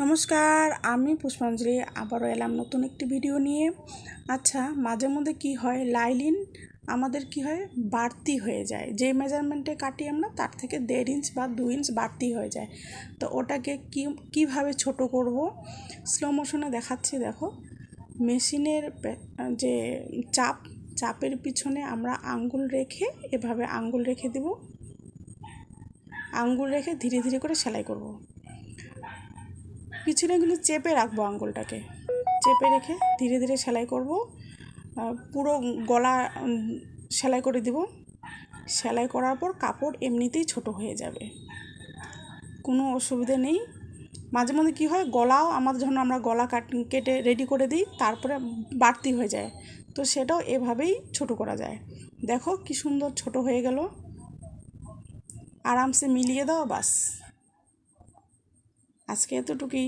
নমস্কার, আমি পুষ্পাঞ্জলি আবারও এলাম নতুন একটি ভিডিও নিয়ে। আচ্ছা, মাঝে মধ্যে কি হয়, লাইলিন আমাদের কি হয় বাড়তি হয়ে যায়। যে মেজারমেন্টে কাটি আমরা তার থেকে 1.5 ইঞ্চ বা 2 ইঞ্চ বাড়তি হয়ে যায়। তো ওটাকে কিভাবে ছোট করব, স্লো মোশনে দেখাচ্ছি। দেখো, মেশিনের যে চাপের পিছনে আমরা আঙ্গুল রেখে এভাবে আঙ্গুল রেখে দেব। আঙ্গুল রেখে ধীরে ধীরে করে সেলাই করব। পিছনে কিন্তু চেপে রাখবো, আঙ্গুলটাকে চেপে রেখে ধীরে ধীরে সেলাই করব। পুরো গলা সেলাই করে দিব। সেলাই করার পর কাপড় এমনিতেই ছোট হয়ে যাবে, কোনো অসুবিধা নেই। মাঝে মধ্যে কী হয়, গলাও আমাদের যখন আমরা গলা কেটে রেডি করে দিই তারপরে বাড়তি হয়ে যায়, তো সেটাও এভাবেই ছোট করা যায়। দেখো কি সুন্দর ছোট হয়ে গেল। আরামসে মিলিয়ে দাও, বাস। আজকে এতটুকুই।